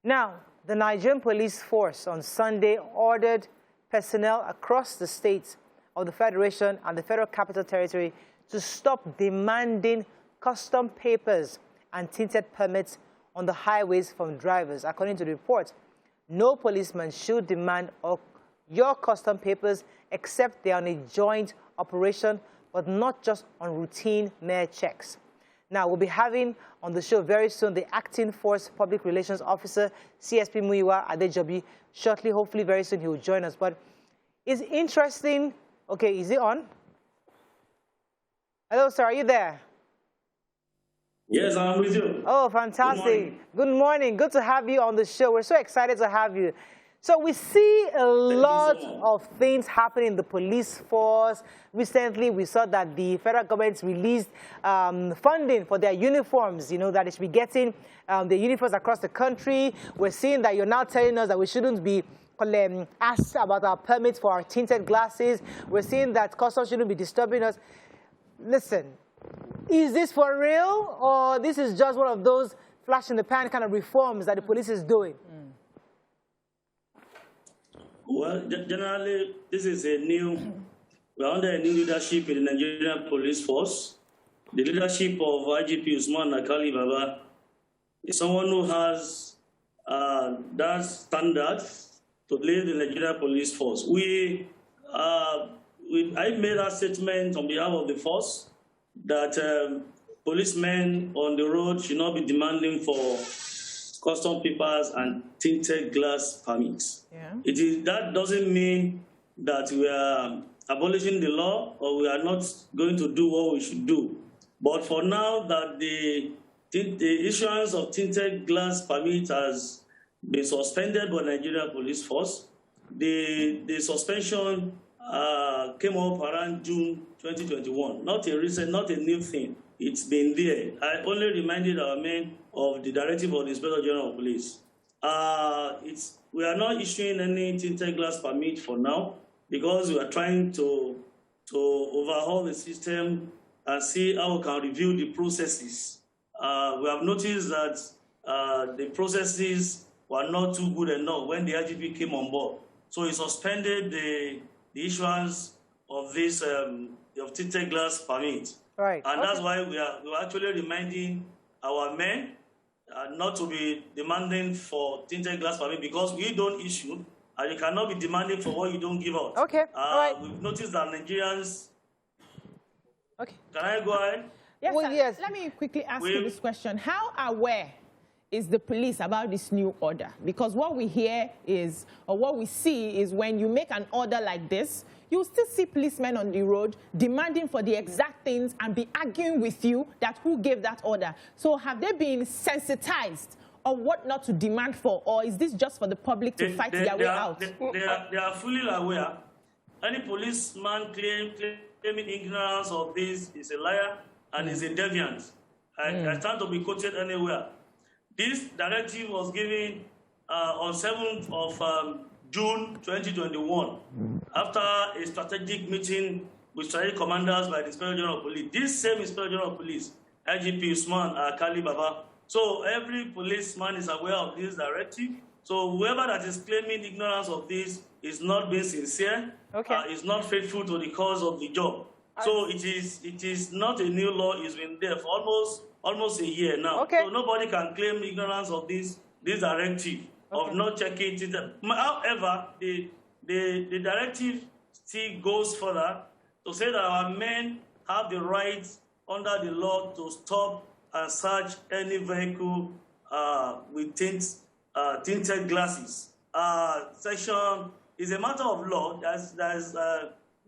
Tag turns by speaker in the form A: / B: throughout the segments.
A: Now, the Nigerian police force on Sunday ordered personnel across the states of the Federation and the Federal Capital Territory to stop demanding custom papers and tinted permits on the highways from drivers. According to the report, no policeman should demand your custom papers except they are on a joint operation, but not just on routine mere checks. Now, we'll be having on the show very soon the Acting Force Public Relations Officer, CSP Olumuyiwa Adejobi. Shortly, hopefully very soon, he will join us. But it's interesting. Okay, is it on? Hello, sir, are you there?
B: Yes, I'm with you.
A: Oh, fantastic. Good morning. Good to have you on the show. We're so excited to have you. So we see a lot of things happening in the police force. Recently, we saw that the federal government released funding for their uniforms, that it should be getting the uniforms across the country. We're seeing that you're now telling us that we shouldn't be asked about our permits for our tinted glasses. We're seeing that customs shouldn't be disturbing us. Listen, is this for real, or this is just one of those flash-in-the-pan kind of reforms that the police is doing?
B: Well, generally, this is we're under a new leadership in the Nigerian police force. The leadership of IGP Usman Nakali Baba is someone who has that standard to lead the Nigerian police force. I made a statement on behalf of the force that policemen on the road should not be demanding for custom papers and tinted glass permits. Yeah. That doesn't mean that we are abolishing the law or we are not going to do what we should do. But for now that the issuance of tinted glass permit has been suspended by Nigerian Police Force, the suspension came up around June 2021. Not a new thing. It's been there. I only reminded our men of the directive of the Inspector General of Police. We are not issuing any tinted glass permit for now because we are trying to overhaul the system and see how we can review the processes. We have noticed that the processes were not too good enough when the IGP came on board. So he suspended the issuance of this of tinted glass permit.
A: Right.
B: And that's why we are actually reminding our men not to be demanding for tinted glass permit because we don't issue, and you cannot be demanding for what you don't give out.
A: Okay. All right.
B: We've noticed that Nigerians.
A: Okay.
B: Can I go ahead?
C: Yes,
A: well, yes.
C: Let me quickly ask you this question. How aware is the police about this new order? Because what we hear is, or what we see is when you make an order like this, you still see policemen on the road demanding for the exact things and be arguing with you that who gave that order. So have they been sensitized on what not to demand for, or is this just for the public to fight their way out?
B: They are fully aware. Any policeman claiming ignorance of this is a liar and is a deviant. I stand to be quoted anywhere. This directive was given on 7th of June 2021 after a strategic meeting with strategic commanders by the Inspector General of Police. This same Inspector General of Police, IGP Usman Nakali Baba. So every policeman is aware of this directive. So whoever that is claiming ignorance of this is not being sincere, is not faithful to the cause of the job. So it is not a new law. It's been there for almost a year now.
A: Okay.
B: So nobody can claim ignorance of this directive of not checking it. However, the directive still goes further to say that our men have the right under the law to stop and search any vehicle with tinted glasses. Section is a matter of law. There's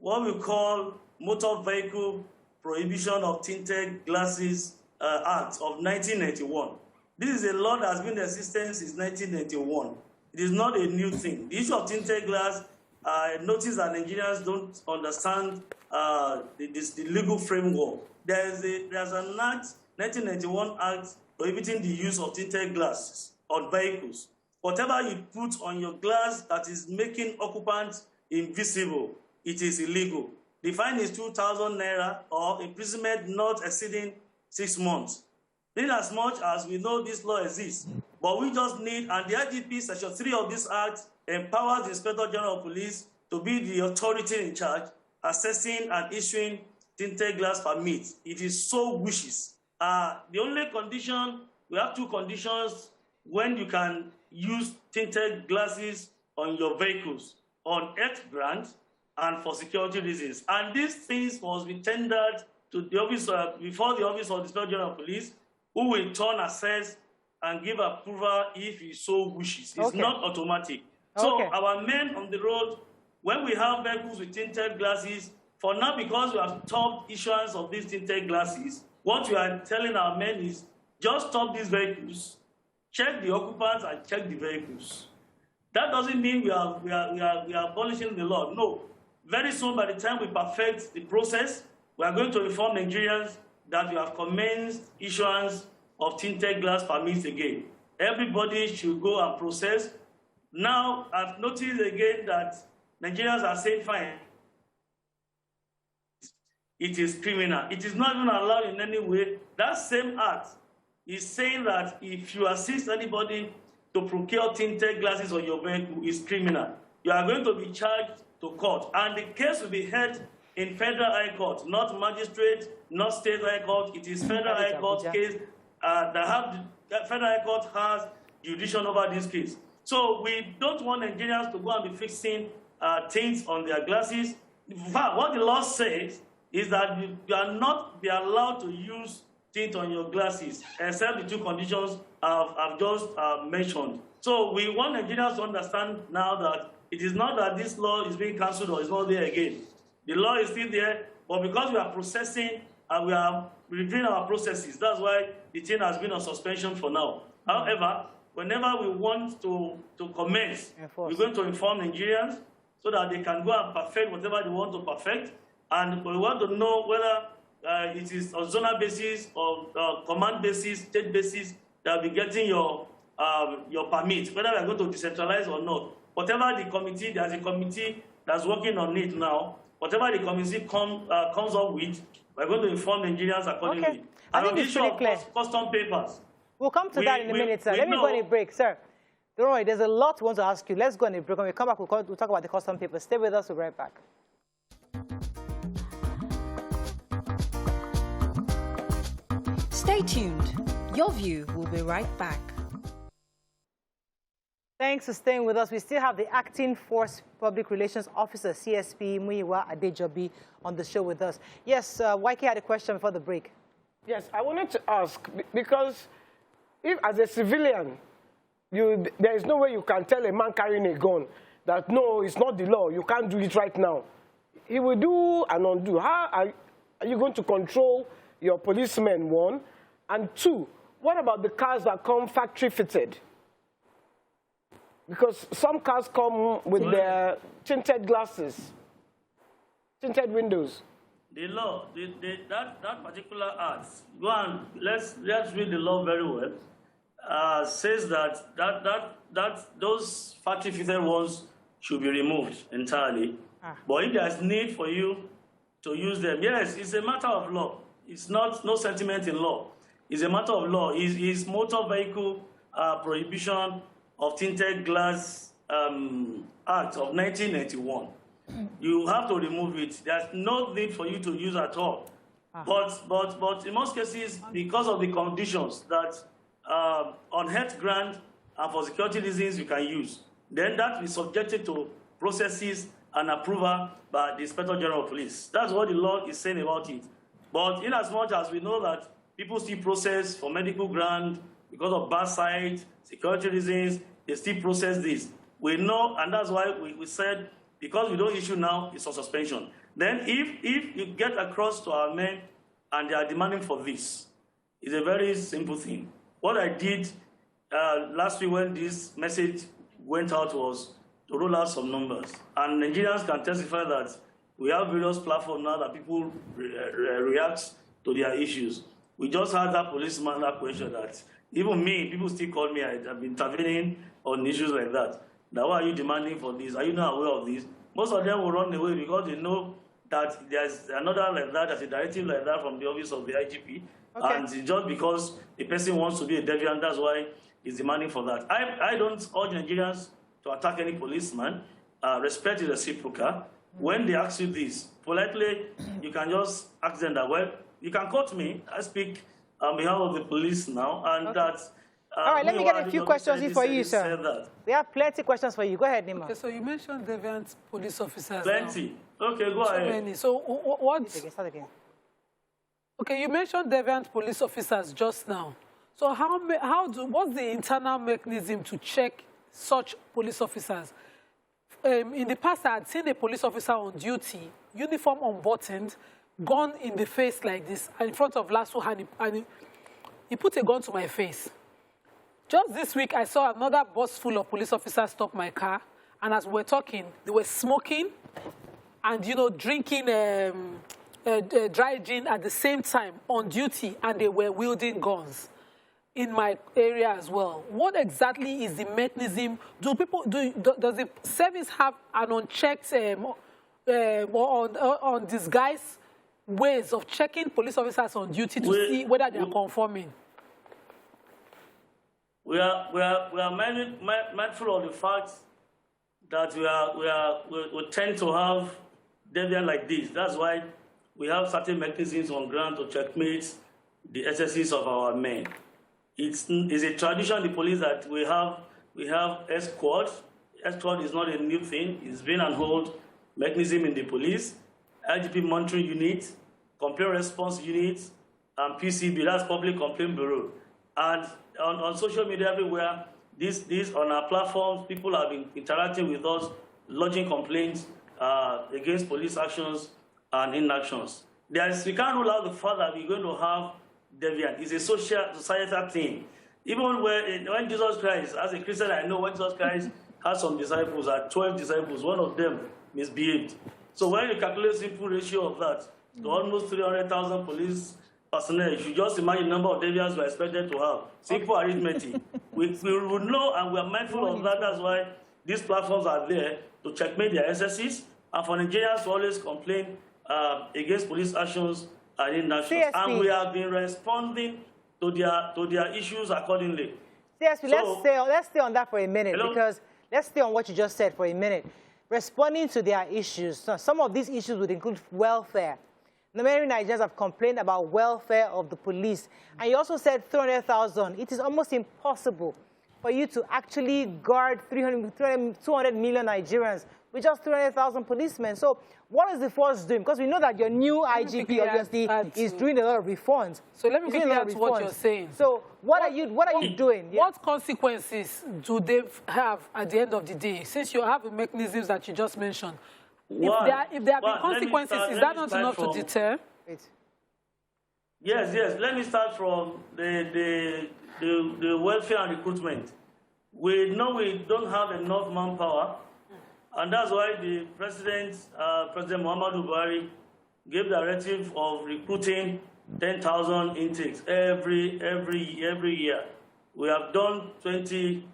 B: what we call Motor Vehicle Prohibition of Tinted Glasses Act of 1991. This is a law that has been in existence since 1991. It is not a new thing. The issue of tinted glass, I notice that Nigerians don't understand the legal framework. There's an act, 1991 Act, prohibiting the use of tinted glasses on vehicles. Whatever you put on your glass that is making occupants invisible, it is illegal. The fine is 2,000 naira or imprisonment not exceeding 6 months. In as much as we know this law exists, But we just need, and the IGP Section 3 of this Act empowers the Inspector General of Police to be the authority in charge, assessing and issuing tinted glass permits. It is so wishes. The only condition, we have two conditions when you can use tinted glasses on your vehicles, on earth grant and for security reasons. And these things must be tendered to the office, before the Office of the Inspector General of Police, who will turn assess and give approval if he so wishes. It's not automatic. So our men on the road, when we have vehicles with tinted glasses, for now, because we have stopped issuance of these tinted glasses, what we are telling our men is just stop these vehicles, check the occupants and check the vehicles. That doesn't mean we are abolishing the law. No. Very soon, by the time we perfect the process, we are going to inform Nigerians that we have commenced issuance of tinted glass permits again. Everybody should go and process. Now, I've noticed again that Nigerians are saying, fine, it is criminal. It is not even allowed in any way. That same act is saying that if you assist anybody to procure tinted glasses on your vehicle, it's criminal. You are going to be charged to court. And the case will be heard in Federal High Court, not magistrate, not State High Court. It is Federal High Court case Federal High Court has jurisdiction over this case. So we don't want Nigerians to go and be fixing things on their glasses. In fact, what the law says is that you are not be allowed to use tint on your glasses, except the two conditions I've just mentioned. So we want Nigerians to understand now that it is not that this law is being cancelled or is not there again. The law is still there, but because we are processing and we are reviewing our processes, that's why the thing has been on suspension for now. However, whenever we want to commence, we're going to inform Nigerians so that they can go and perfect whatever they want to perfect. And we want to know whether it is on zonal basis or command basis, state basis, that will be getting your permit, whether we are going to decentralize or not. Whatever the committee, there's a committee that's working on it now. Whatever the committee comes up with, we're going to inform Nigerians accordingly.
A: Okay. I think it's pretty clear.
B: Custom papers.
A: We'll come to that in a minute, sir. Let me go on a break, sir. Don't worry, there's a lot we want to ask you. Let's go on a break. When we come back, we'll talk about the custom papers. Stay with us. We'll be right back.
D: Stay tuned. Your View will be right back.
A: Thanks for staying with us. We still have the Acting Force Public Relations Officer, CSP Olumuyiwa Adejobi, on the show with us. Yes, YK had a question before the break.
E: Yes, I wanted to ask, because if as a civilian, there is no way you can tell a man carrying a gun that, no, it's not the law, you can't do it right now. He will do and undo. How are you going to control your policemen, one? And two, what about the cars that come factory fitted? Because some cars come with their tinted glasses, tinted windows.
B: The law, that particular act, go and let's read the law very well, says that those factory fitted ones should be removed entirely. But if there's need for you to use them, yes, it's a matter of law. It's not no sentiment in law. It's a matter of law. It's motor vehicle prohibition of tinted glass Act of 1991. You have to remove it. There's no need for you to use at all. But in most cases, because of the conditions that on health grant and for security reasons you can use, then that is subjected to processes and approval by the Inspector General of Police. That's what the law is saying about it. But in as much as we know that people still process for medical grant because of bad sight, security reasons, they still process this. We know, and that's why we said, because we don't issue now, it's on suspension. Then if you get across to our men and they are demanding for this, it's a very simple thing. What I did last week when this message went out was to roll out some numbers. And Nigerians can testify that we have various platforms now that people react to their issues. We just had that policeman that question that even me, people still call me, I've been intervening on issues like that. Now, why are you demanding for this? Are you not aware of this? Most of them will run away because they know that there's another like that, there's a directive like that from the office of the IGP. Okay. And just because the person wants to be a deviant, that's why is demanding for that. I don't urge Nigerians to attack any policeman. Respect is reciprocal. When they ask you this, politely, you can just ask them that, well, you can quote me. I speak on behalf of the police now, and that...
A: All right, let me get a few questions in for you, sir. We have plenty of questions for you. Go ahead, Nima.
F: Okay, so you mentioned deviant police officers.
B: Plenty.
F: Now.
B: Okay, go ahead.
F: Many. So what?
A: Start again.
F: Okay, you mentioned deviant police officers just now. So what's the internal mechanism to check such police officers? In the past, I had seen a police officer on duty, uniform unbuttoned, gun in the face like this, and in front of lasso, and he put a gun to my face. Just this week, I saw another bus full of police officers stop my car, and as we were talking, they were smoking and, drinking dry gin at the same time on duty, and they were wielding guns in my area as well. What exactly is the mechanism? Does the service have an unchecked or undisguised ways of checking police officers on duty to see whether they are conforming?
B: We are mindful of the fact that we tend to have deviants like this. That's why we have certain mechanisms on ground to checkmate the excesses of our men. It's a tradition in the police that we have escort. Escort is not a new thing. It's been an old mechanism in the police. IGP monitoring unit, complaint response unit, and PCB, that's Public Complaint Bureau. And on social media everywhere, this on our platforms, people have been interacting with us, lodging complaints against police actions and inactions. We can't rule out the fact that we're going to have deviant. It's a societal thing. Even when Jesus Christ, as a Christian, I know when Jesus Christ had some disciples, 12 disciples, one of them misbehaved. So when you calculate a simple ratio of that to almost 300,000 police personnel, you should just imagine the number of deviants we are expected to have. Simple arithmetic. We would know, and we are mindful of that. That's why these platforms are there to checkmate their excesses, and for Nigerians to always complain against police actions and inactions. CSP. And we have been responding to their issues accordingly.
A: CSP, let's stay on that for a minute, because let's stay on what you just said for a minute. Responding to their issues. So some of these issues would include welfare. Many Nigerians have complained about welfare of the police. And you also said 300,000. It is almost impossible for you to actually guard 200 million Nigerians with just 300,000 policemen. So what is the force doing? Because we know that your new IGP obviously is doing a lot of reforms.
F: So let me quickly add to what you're saying.
A: So what are you doing? Yeah.
F: What consequences do they have at the end of the day? Since you have the mechanisms that you just mentioned, if there have been consequences, is that not enough to deter?
B: Yes. Let me start from the welfare and recruitment. We know we don't have enough manpower, and that's why the President Muhammadu Buhari gave directive of recruiting 10,000 intakes every year. We have done 20.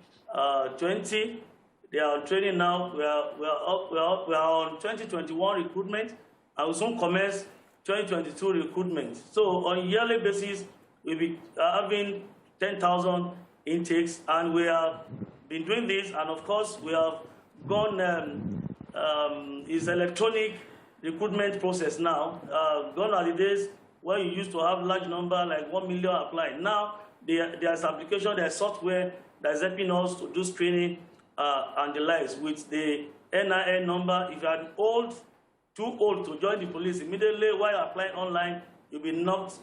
B: They are on training now. We are on 2021 recruitment, and we soon commence 2022 recruitment. So on a yearly basis, we'll be having 10,000 intakes, and we have been doing this. And of course, we have gone is electronic recruitment process now. Gone are the days when you used to have large number, like 1 million applied. Now there's application, there's software that's helping us to do screening and the likes with the NIN number. If you are too old to join the police, immediately while applying online, you'll be knocked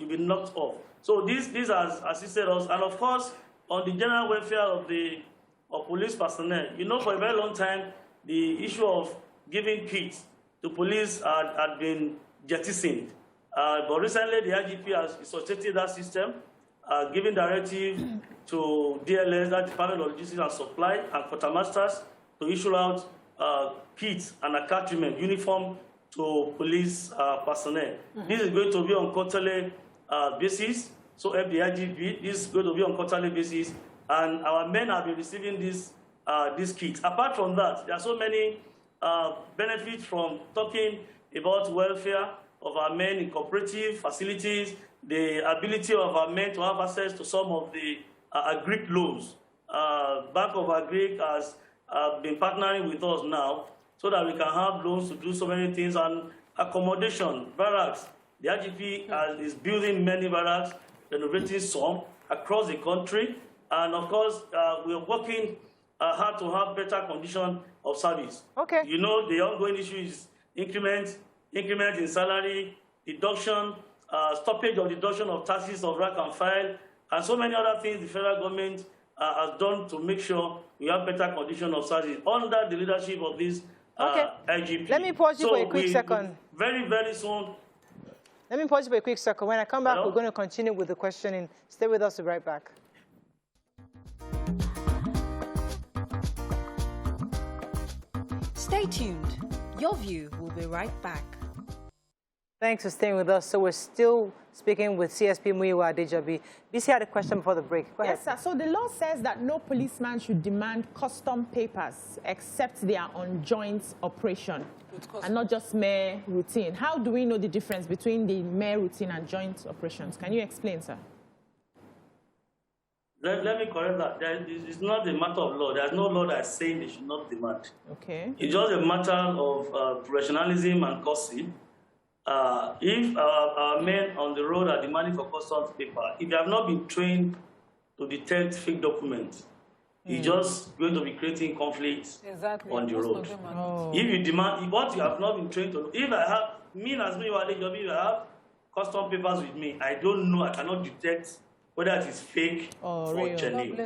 B: off. So this has assisted us, and of course, on the general welfare of police personnel. You know, for a very long time, the issue of giving kits to police had been jettisoned. But recently, the IGP has resuscitated that system, giving directive to DLS, that Department of Logistics and Supply, and quartermasters to issue out kits and attachment uniform to police personnel. This is going to be on quarterly basis. So FDIGP, this is going to be on quarterly basis, and our men have been receiving these kits. Apart from that, there are so many benefits from talking about welfare of our men in cooperative facilities, the ability of our men to have access to some of the agreed loans Bank of Agric has been partnering with us now so that we can have loans to do so many things, and accommodation, barracks. The IGP is building many barracks, renovating some across the country. And of course, we are working hard to have better condition of service.
A: Okay.
B: You know, the ongoing issue is increment in salary, deduction, stoppage of deduction of taxes of rank and file, and so many other things the federal government has done to make sure we have better condition of service under the leadership of this IGP.
A: Let me pause you for a quick second.
B: Very, very soon.
A: Let me pause you for a quick second. When I come back,
B: Hello?
A: we're going to continue with the questioning. Stay with us. We'll be right back.
D: Stay tuned. Your view will be right back.
A: Thanks for staying with us. So we're still speaking with CSP Olumuyiwa Adejobi. BC had a question before the break. Go ahead.
C: Yes, sir. So the law says that no policeman should demand custom papers except they are on joint operation and not just mere routine. How do we know the difference between the mere routine and joint operations? Can you explain, sir?
B: Let me correct that. It's not a matter of law. There's no law that's saying they should not demand.
C: Okay.
B: It's just a matter of professionalism and courtesy. If our men on the road are demanding for customs paper, if they have not been trained to detect fake documents, it's just going to be creating conflicts on the road. If you demand what you have not been trained to, if I have, me as Olumuyiwa Adejobi, I have custom papers with me, I don't know, I cannot detect whether it is fake or genuine.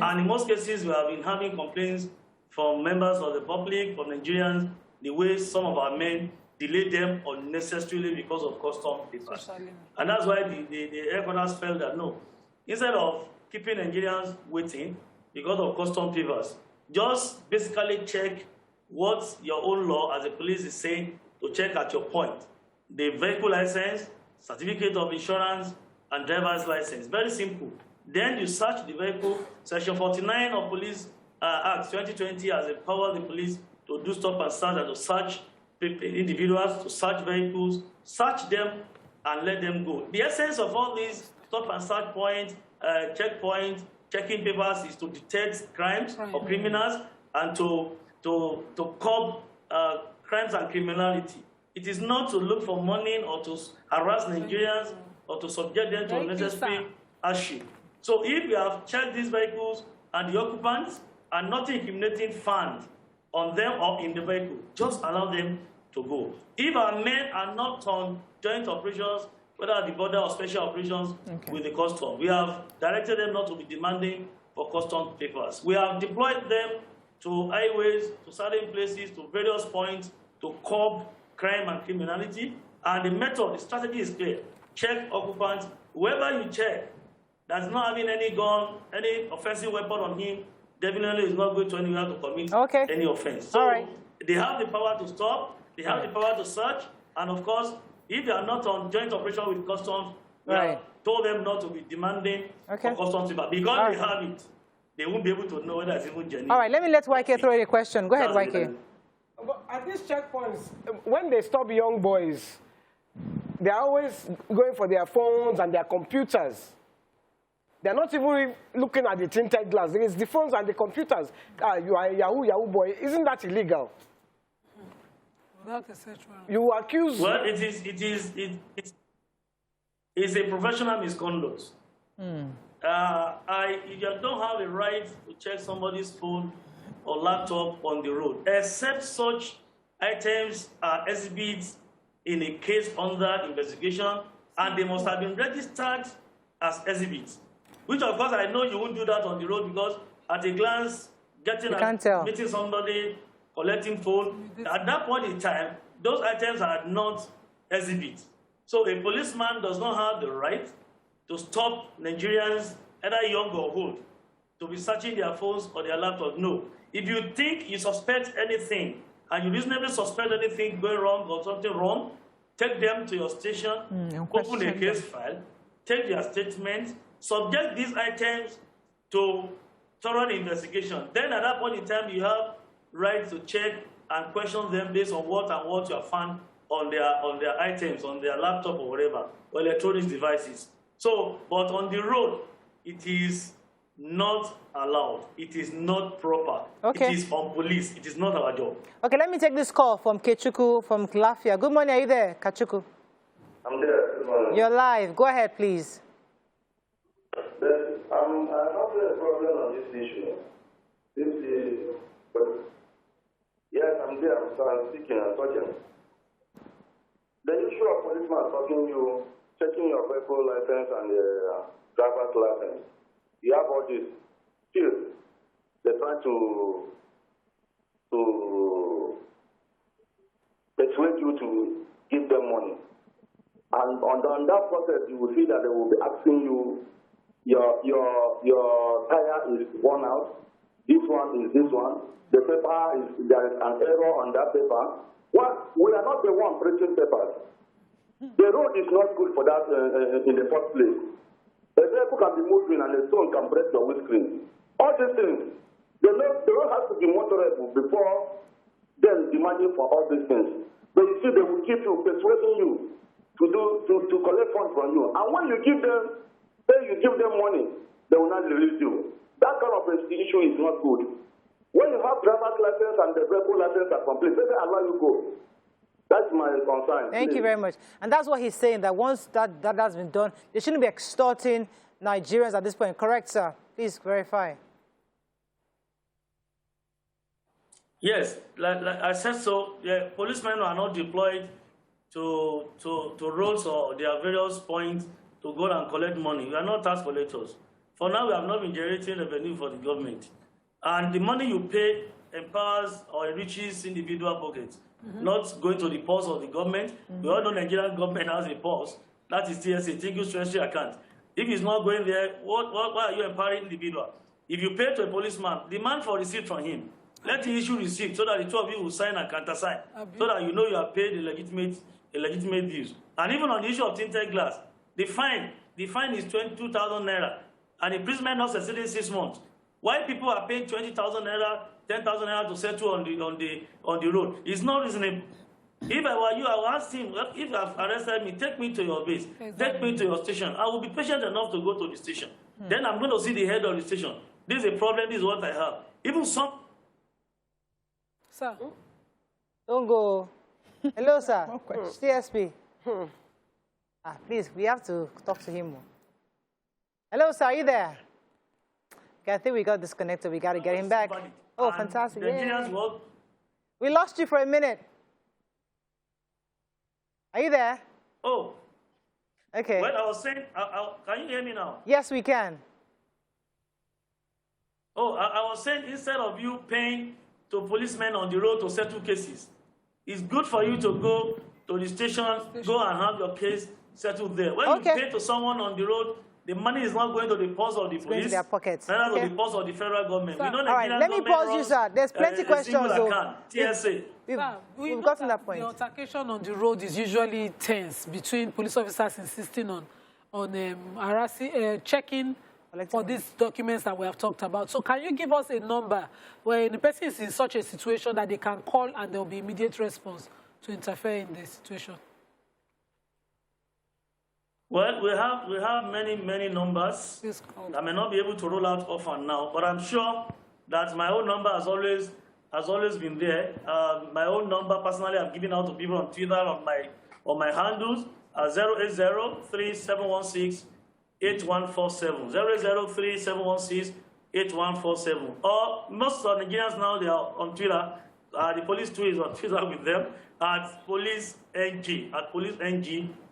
B: And in most cases, we have been having complaints from members of the public, from Nigerians, the way some of our men delay them unnecessarily because of custom papers. And that's why the headquarters felt that no, instead of keeping Nigerians waiting because of custom papers, just basically check what your own law as a police is saying to check at your point. The vehicle license, certificate of insurance, and driver's license. Very simple. Then you search the vehicle. Section 49 of Police Act 2020 has empowered the police to do stop and search and to search individuals, to search vehicles, search them, and let them go. The essence of all these stop and search points, checkpoints, checking papers is to detect crimes or criminals and to curb crimes and criminality. It is not to look for money or to harass Nigerians or to subject them to unnecessary hardship. So if you have checked these vehicles and the occupants and nothing incriminating found on them or in the vehicle, just allow them to go. If our men are not on joint operations, whether at the border or special operations with the custom, we have directed them not to be demanding for custom papers. We have deployed them to highways, to certain places, to various points to curb crime and criminality. And the method, the strategy is clear. Check occupants. Whoever you check that's not having any gun, any offensive weapon on him, definitely is not going to anywhere to commit any offense. So they have the power to stop, they have the power to search, and of course, if they are not on joint operation with customs, we have told them not to be demanding for customs paper. Because they have it, they won't be able to know whether it's even genuine.
A: All right, let me let YK throw in a question. Go ahead, YK.
E: But at these checkpoints, when they stop young boys, they're always going for their phones and their computers. They're not even looking at the tinted glass. It's the phones and the computers. You are a Yahoo boy. Isn't that illegal?
F: Without a search warrant.
E: You accuse...
B: Well, it's a professional misconduct. You don't have a right to check somebody's phone or laptop on the road, except such items are exhibits in a case under investigation, and they must have been registered as exhibits. Which, of course, I know you won't do that on the road because, at a glance, meeting somebody, collecting phone, at that point in time, those items are not exhibits. So a policeman does not have the right to stop Nigerians, either young or old, to be searching their phones or their laptops. No. If you think you suspect anything, and you reasonably suspect anything going wrong or something wrong, take them to your station, open a case file, take their statement, subject these items to thorough investigation. Then at that point in time, you have right to check and question them based on what you have found on their items, on their laptop or whatever, or electronic devices. So, but on the road, it is not allowed. It is not proper.
A: Okay.
B: It is on police. It is not our job.
A: Okay, let me take this call from Kechuku from Lafia. Good morning. Are you there, Kachuku?
G: I'm there. Good morning.
A: You're live. Go ahead, please.
G: I'm having a problem on this issue. Yes, I'm there. I'm speaking. I'm talking. The issue of policeman talking you, checking your vehicle license and driver's license. You have all this. Still, they're trying to persuade you to give them money. And on that process, you will see that they will be asking you, your tire is worn out. This one is this one. The paper is, there is an error on that paper. What? We are not the one printing papers. The road is not good for that in the first place. A vehicle can be moving and a stone can break your windscreen. All these things, the road has to be motorable before then demanding for all these things. But you see, they will keep you, persuading you to collect funds from you. And when you give them, say you give them money, they will not release you. That kind of issue is not good. When you have driver's license and the vehicle license are complete, they allow you go. That's my concern.
A: Thank you very much. And that's what he's saying, that once that has been done, they shouldn't be extorting Nigerians at this point. Correct, sir? Please verify.
B: Yes, like I said so, yeah, policemen are not deployed to roads or their various points to go and collect money. We are not tax collectors. For now, we have not been generating revenue for the government. And the money you pay empowers or enriches individual pockets, not going to the purse of the government. We all know Nigerian government has a purse. That is TSA, Tinted Treasury Account. If it's not going there, why are you empowering individual? If you pay to a policeman, demand for receipt from him. Let him issue receipt so that the two of you will sign and countersign, so that you know you have paid the legitimate dues. And even on the issue of tinted glass, the fine is 22,000 naira, and imprisonment not exceeding 6 months. Why people are paying 20,000 naira, 10,000 naira to settle on the road? It's not reasonable. If I were you, I would ask him, if you have arrested me, take me to your base, take me to your station. I will be patient enough to go to the station. Then I'm going to see the head of the station. This is a problem, this is what I have. Even some...
F: Sir.
A: Don't go. Hello, sir. CSP. Please, we have to talk to him more. Hello, sir. Are you there? Okay, I think we got disconnected. We got to get him back. Oh, fantastic. We lost you for a minute. Are you there?
B: Oh.
A: Okay.
B: Well, I was saying, can you hear me now?
A: Yes, we can.
B: Oh, I was saying, instead of you paying to policemen on the road to settle cases, it's good for you to go to the station, go and have your case settled there. When you pay to someone on the road, the money is not going to the purse of the police,
A: going to their pockets.
B: Neither to the purse of the federal government.
F: Sir,
B: we don't
A: all right, let me pause you, sir. There's plenty questions.
B: TSA.
A: We've gotten that point.
F: The altercation on the road is usually tense between police officers insisting on checking for these documents that we have talked about. So can you give us a number where the person is in such a situation that they can call and there will be immediate response to interfere in the situation?
B: Well, we have many numbers. I may not be able to roll out often now, but I'm sure that my own number has always been there. My own number personally, I've given out to people on Twitter on my handles 0803716 8147 0803716 8147. Or most of Nigerians now, they are on Twitter. The police tweet is on Twitter with them at police NG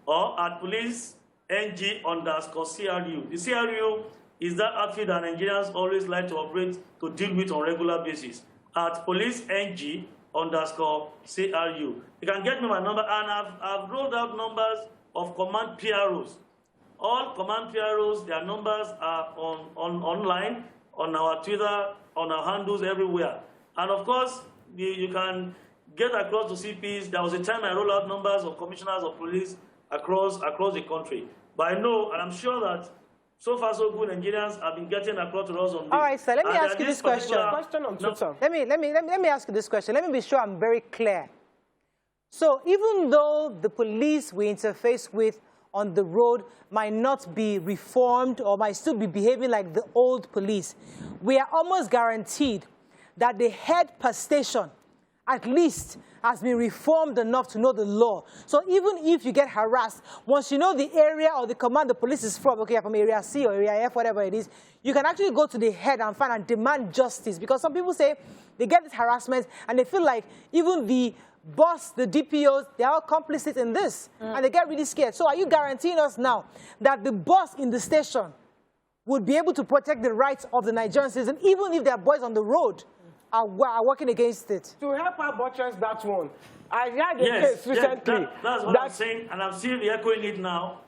B: or at police NG_CRU. The CRU is that outfit that Nigerians always like to operate to deal with on a regular basis. At police NG_CRU. You can get me my number, and I've rolled out numbers of command PROs. All command PROs, their numbers are online, on our Twitter, on our handles everywhere. And of course, you can get across to CPs. There was a time I rolled out numbers of commissioners of police across the country. But I know, and I'm sure that so far so good, Nigerians have been getting across to us on this.
A: All right, sir, let me ask you this question.
E: Question on Twitter.
A: Let me ask you this question. Let me be sure I'm very clear. So even though the police we interface with on the road might not be reformed or might still be behaving like the old police, we are almost guaranteed that the head per station at least has been reformed enough to know the law. So even if you get harassed, once you know the area or the command the police is from, okay, from area C or area F, whatever it is, you can actually go to the head and find and demand justice. Because some people say they get this harassment and they feel like even the boss, the DPOs, they're all complicit in this. And they get really scared. So are you guaranteeing us now that the boss in the station would be able to protect the rights of the Nigerian citizen, even if their boys on the road are working against it?
E: To help our butchers, that one. I had a case recently.
B: That's what I'm saying, and I'm still echoing it now.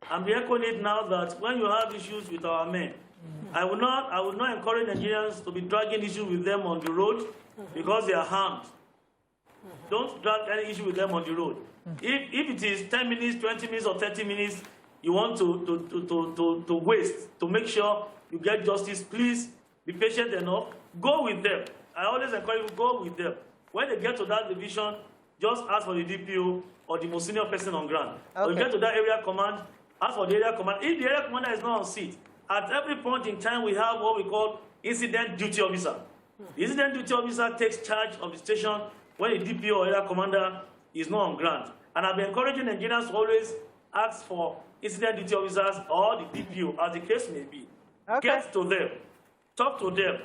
B: I'm echoing it now that when you have issues with our men, I would not encourage Nigerians to be dragging issues with them on the road because they are harmed. Don't drag any issue with them on the road. If it is 10 minutes, 20 minutes, or 30 minutes you want to waste to make sure you get justice, please be patient enough. Go with them. I always encourage you to go with them. When they get to that division, just ask for the DPO or the most senior person on ground. Okay. When you get to that area command, ask for the area command. If the area commander is not on seat, at every point in time we have what we call incident duty officer. The incident duty officer takes charge of the station when the DPO or area commander is not on ground. And I've been encouraging Nigerians to always ask for incident duty officers or the DPO, as the case may be. Okay. Get to them. Talk to them.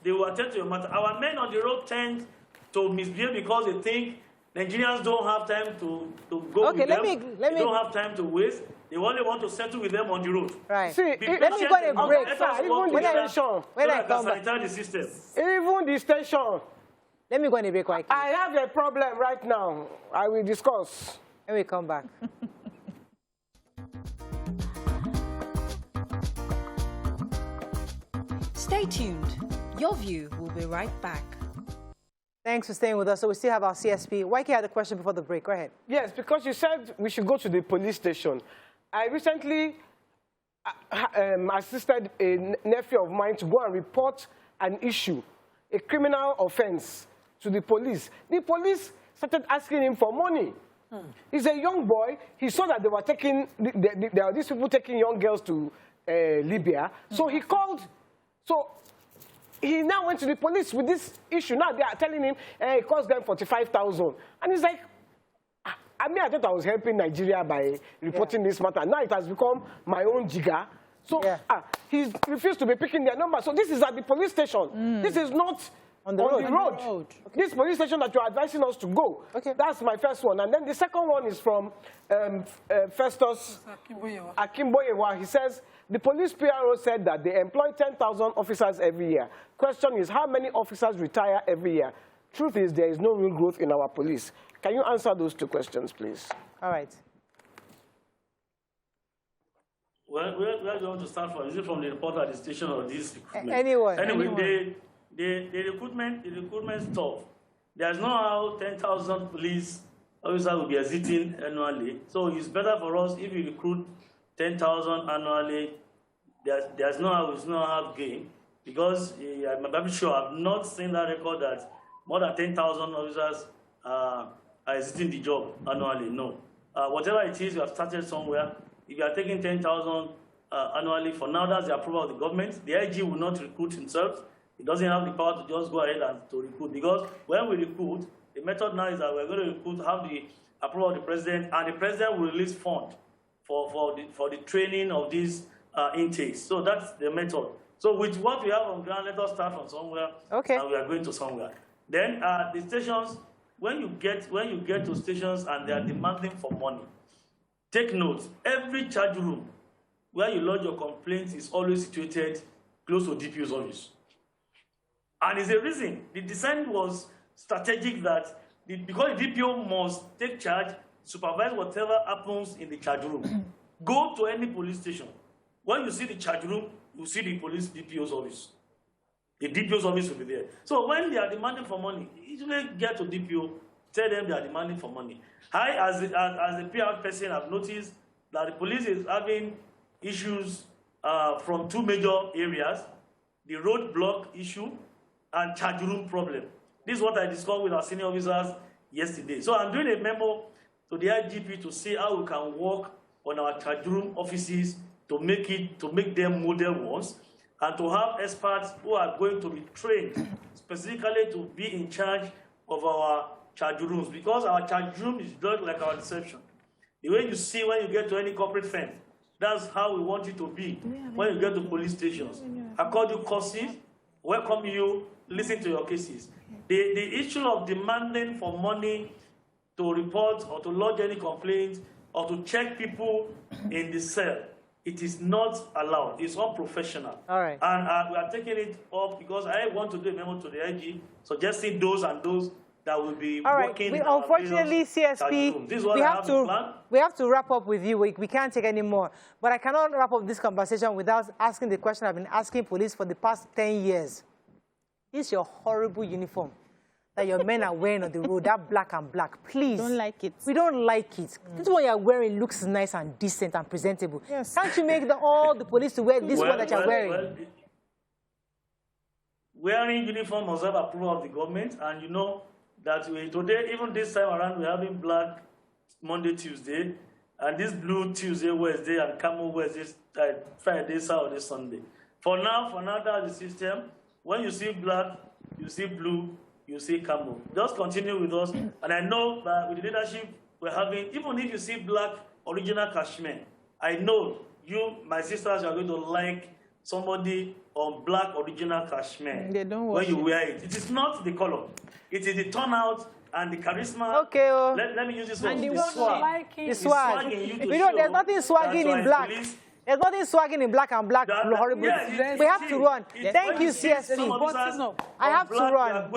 B: They will attend to your matter. Our men on the road tend to misbehave because they think Nigerians don't have time to go with them. They don't have time to waste. They only want to settle with them on the road.
E: Right. See, let me go on a break. Even the station.
A: When I come back.
B: The system.
E: Even the station.
A: Let me go on a break.
E: I have a problem right now. I will discuss.
A: When we come back.
D: Stay tuned. Your View will be right back.
A: Thanks for staying with us. So we still have our CSP. Waike had a question before the break. Go ahead.
E: Yes, because you said we should go to the police station. I recently assisted a nephew of mine to go and report an issue, a criminal offense, to the police. The police started asking him for money. He's a young boy. He saw that they were taking, there are these people taking young girls to Libya. So he called. So he now went to the police with this issue. Now they are telling him it cost them 45,000. And he's like, I mean, I thought I was helping Nigeria by reporting this matter. Now it has become my own jigger. So he refused to be picking their number. So this is at the police station. This is not on the road. Okay. This police station that you're advising us to go. Okay. That's my first one. And then the second one is from Festus Akimboyewa. He says, the police PRO said that they employ 10,000 officers every year. Question is, how many officers retire every year? Truth is, there is no real growth in our police. Can you answer those two questions, please?
A: All right.
B: Well, where do you want to start from? Is it from the reporter at the station or this recruitment?
A: Anyone.
B: Anyway, the recruitment stuff. There's no how 10,000 police officers will be exiting annually. So it's better for us if we recruit 10,000 annually. There's no how, it's no half gain. Because I'm sure I've not seen that record that more than 10,000 officers are exiting the job annually. No. Whatever it is, we have started somewhere. If you are taking 10,000 annually, for now, that's the approval of the government. The IG will not recruit himself. He doesn't have the power to just go ahead and to recruit. Because when we recruit, the method now is that we're going to recruit, have the approval of the president, and the president will release funds for the training of these intakes. So that's the method. So with what we have on ground, let us start from somewhere, and we are going to somewhere. Then the stations, when you get to stations and they are demanding for money, take note, every charge room where you lodge your complaint is always situated close to DPO's office. And it's a reason. The design was strategic that because the DPO must take charge, supervise whatever happens in the charge room. Go to any police station. When you see the charge room, you see the police DPO's office. The DPO's office will be there. So when they are demanding for money, usually get to DPO, tell them they are demanding for money. I, as a PR person, have noticed that the police is having issues from two major areas, the roadblock issue and charge room problem. This is what I discussed with our senior officers yesterday. So I'm doing a memo to the IGP to see how we can work on our charge room offices to make them model ones, and to have experts who are going to be trained specifically to be in charge of our charge rooms, because our charge room is not like our reception. The way you see when you get to any corporate firm, that's how we want you to be when you get to police stations. Accord you courses, welcome you, listen to your cases. The issue of demanding for money to report or to lodge any complaints or to check people in the cell, it is not allowed. It's unprofessional.
A: All right.
B: And we are taking it up because I want to do a memo to the IG suggesting those and those that will be working.
A: Unfortunately, CSP, we have to wrap up with you. We can't take any more. But I cannot wrap up this conversation without asking the question I've been asking police for the past 10 years. This is your horrible uniform that your men are wearing on the road, that black and black. Please.
C: Don't like it.
A: We don't like it. This one you're wearing looks nice and decent and presentable.
C: Yes.
A: Can't you make all the police to wear this one that you're wearing?
B: Wearing uniform must have approval of the government, and you know that today, even this time around, we're having black Monday, Tuesday, and this blue Tuesday, Wednesday, and camel Wednesday, Friday, Saturday, Sunday. For now, that's the system. When you see black, you see blue, you see camel. Just continue with us. And I know that with the leadership we're having, even if you see black original cashmere, I know you, my sisters, are going to like somebody on black original cashmere.
C: They don't
B: when you wear it. It is not the color. It is the turnout and the charisma.
A: Okay.
B: Let me use this one.
C: And
B: The swag.
A: The swag. You know, there's nothing swagging in black. There's nothing swagging in black and black. Horrible. We have to run. Thank you, CSP. I have to run.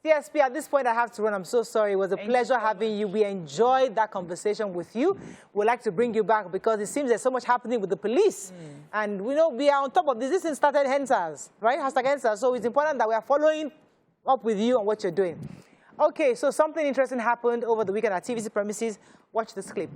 A: CSP, at this point, I have to run. I'm so sorry. It was a pleasure having you. We enjoyed that conversation with you. We'd like to bring you back because it seems there's so much happening with the police. And we know we are on top of this. This is started HENSAS, right? #HENSAS. So it's important that we are following up with you on what you're doing. Okay, so something interesting happened over the weekend at TVC premises. Watch this clip.